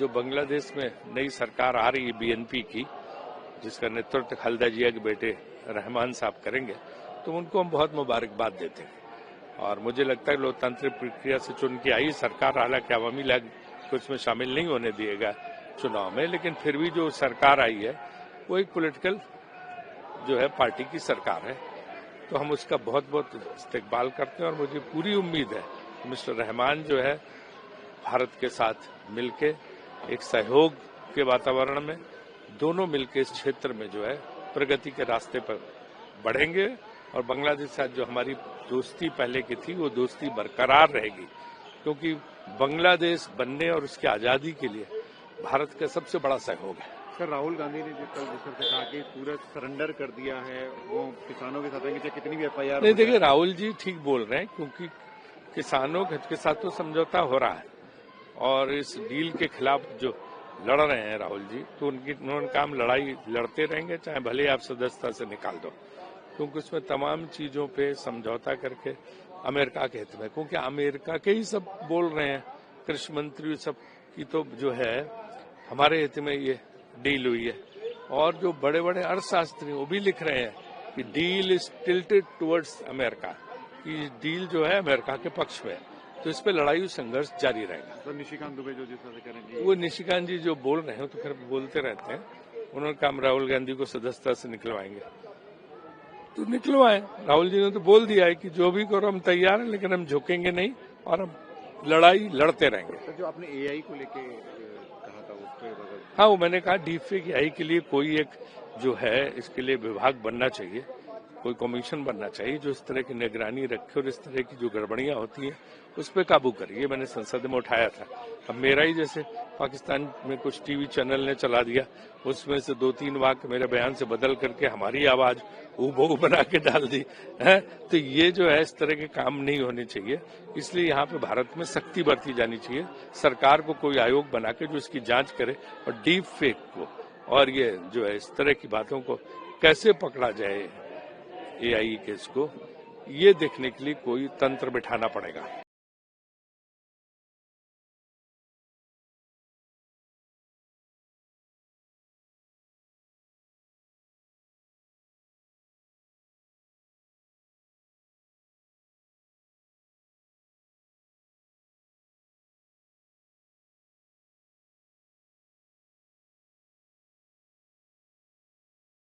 जो बांग्लादेश में नई सरकार आ रही है बीएनपी की, जिसका नेतृत्व खालिदा जिया के बेटे रहमान साहब करेंगे, तो उनको हम बहुत मुबारकबाद देते हैं। और मुझे लगता है लोकतांत्रिक प्रक्रिया से चुन के आई सरकार, हालांकि अवामी लीग को इसमें शामिल नहीं होने दिएगा चुनाव में, लेकिन फिर भी जो सरकार आई है वो एक पॉलिटिकल जो है पार्टी की सरकार है, तो हम उसका बहुत बहुत इस्तेकबाल करते हैं। और मुझे पूरी उम्मीद है कि मिस्टर रहमान जो है भारत के साथ मिलके एक सहयोग के वातावरण में दोनों मिलके इस क्षेत्र में जो है प्रगति के रास्ते पर बढ़ेंगे, और बांग्लादेश के साथ जो हमारी दोस्ती पहले की थी वो दोस्ती बरकरार रहेगी, क्योंकि बांग्लादेश बनने और उसकी आजादी के लिए भारत का सबसे बड़ा सहयोग है। सर, राहुल गांधी ने जो कल जिस तरह से कहा कि पूरा सरेंडर कर दिया है, वो किसानों के साथ चाहे कितनी भी एफआईआर नहीं, देखिए राहुल जी ठीक बोल रहे हैं, क्योंकि किसानों के साथ तो समझौता हो रहा है, और इस डील के खिलाफ जो लड़ रहे हैं राहुल जी, तो उन्होंने काम लड़ाई लड़ते रहेंगे, चाहे भले आप सदस्यता से निकाल दो, क्योंकि उसमें तमाम चीजों पे समझौता करके अमेरिका के हित में, क्योंकि अमेरिका के ही सब बोल रहे हैं, कृषि मंत्री सब की तो जो है हमारे हित में ये डील हुई है, और जो बड़े बड़े अर्थशास्त्री वो भी लिख रहे हैं कि deal is tilted towards America, कि डील जो है अमेरिका के पक्ष में, तो इस पे लड़ाई संघर्ष जारी रहेगा। तो निशिकांत दुबे जो जिस तरह से करेंगे, वो निशिकांत जी जो बोल रहे हैं तो फिर बोलते रहते हैं, उन्होंने कहा राहुल गांधी को सदस्यता से निकलवाएंगे, तो निकलवाएं। राहुल जी ने तो बोल दिया है कि जो भी करो हम तैयार हैं, लेकिन हम झुकेंगे नहीं और हम लड़ाई लड़ते रहेंगे। तो जो आपने एआई को लेके कहा था उसके, हाँ, वो मैंने कहा डीप फेक एआई के लिए कोई एक जो है इसके लिए विभाग बनना चाहिए, कोई कमीशन बनना चाहिए जो इस तरह की निगरानी रखे और इस तरह की जो गड़बड़ियां होती हैं उस पर काबू करे। ये मैंने संसद में उठाया था। अब मेरा ही जैसे पाकिस्तान में कुछ टीवी चैनल ने चला दिया, उसमें से 2-3 वाक्य मेरे बयान से बदल करके हमारी आवाज हूबहू बना के डाल दी है, तो ये जो है इस तरह के काम नहीं होने चाहिए। इसलिए यहाँ पे भारत में सख्ती बरती जानी चाहिए, सरकार को कोई आयोग बना के जो इसकी जांच करे, और डीप फेक को और ये जो है इस तरह की बातों को कैसे पकड़ा जाए एआई केस को, ये देखने के लिए कोई तंत्र बिठाना पड़ेगा।